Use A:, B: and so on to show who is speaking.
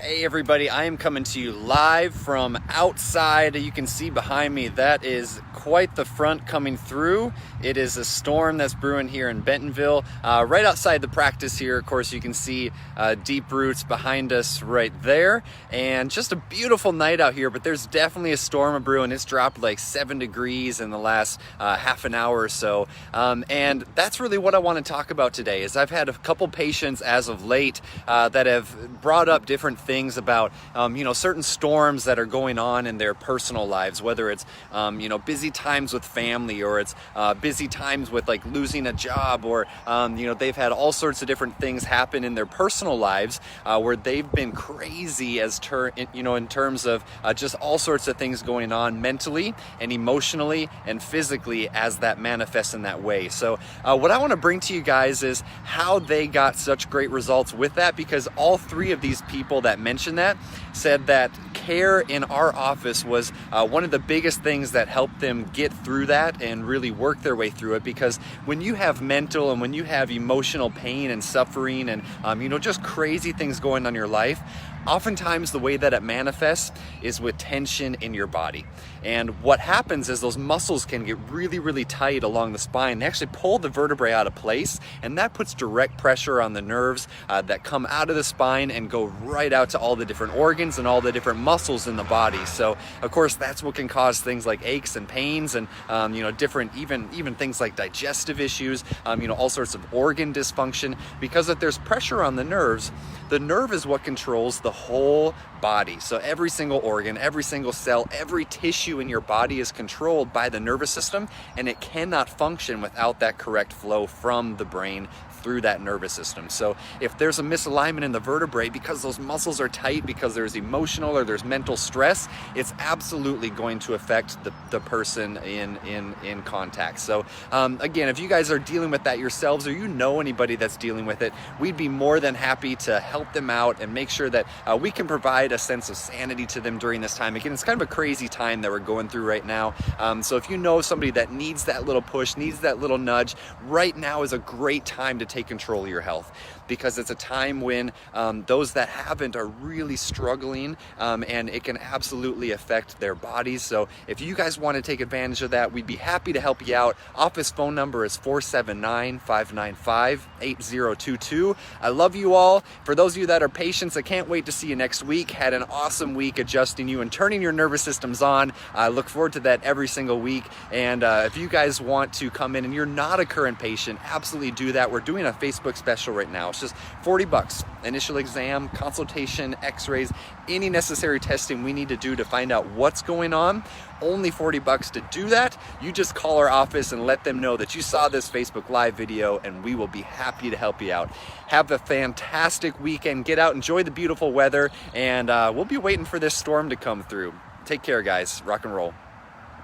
A: Hey everybody, I am coming to you live from outside. You can see behind me, that is quite the front coming through. It is a storm that's brewing here in Bentonville. Right outside the practice here, of course, you can see deep roots behind us right there. And just a beautiful night out here, but there's definitely a storm brewing. It's dropped like 7 degrees in the last half an hour or so. And that's really what I want to talk about today, is I've had a couple patients as of late that have brought up different things about certain storms that are going on in their personal lives, whether it's busy times with family, or it's busy times with like losing a job, or they've had all sorts of different things happen in their personal lives where they've been crazy in terms of just all sorts of things going on mentally and emotionally and physically as that manifests in that way. So what I want to bring to you guys is how they got such great results with that, because all three of these people that mentioned that said that care in our office was one of the biggest things that helped them get through that and really work their way through it. Because when you have mental and when you have emotional pain and suffering and just crazy things going on in your life, oftentimes the way that it manifests is with tension in your body. And what happens is those muscles can get really, really tight along the spine. They actually pull the vertebrae out of place, and that puts direct pressure on the nerves that come out of the spine and go right out to all the different organs and all the different muscles in the body. So of course that's what can cause things like aches and pains and different even things like digestive issues, all sorts of organ dysfunction, because if there's pressure on the nerves, the nerve is what controls the whole body. So every single organ, every single cell, every tissue in your body is controlled by the nervous system, and it cannot function without that correct flow from the brain through that nervous system. So if there's a misalignment in the vertebrae because those muscles are tight, because there's emotional or there's mental stress, it's absolutely going to affect the person in contact. So again, if you guys are dealing with that yourselves, or you know anybody that's dealing with it, we'd be more than happy to help them out and make sure that we can provide a sense of sanity to them during this time. Again, it's kind of a crazy time that we're going through right now. So if you know somebody that needs that little push, needs that little nudge, right now is a great time to take control of your health, because it's a time when those that haven't are really struggling, and it can absolutely affect their bodies. So if you guys want to take advantage of that, we'd be happy to help you out. Office phone number is 479-595-8022. I love you all. For those of you that are patients, I can't wait to see you next week. Had an awesome week adjusting you and turning your nervous systems on. I look forward to that every single week. And if you guys want to come in and you're not a current patient, absolutely do that. We're doing a Facebook special right now. It's just $40. Initial exam, consultation, x-rays, any necessary testing we need to do to find out what's going on. Only $40 to do that. You just call our office and let them know that you saw this Facebook Live video, and we will be happy to help you out. Have a fantastic weekend. Get out, enjoy the beautiful weather, and we'll be waiting for this storm to come through. Take care, guys. Rock and roll.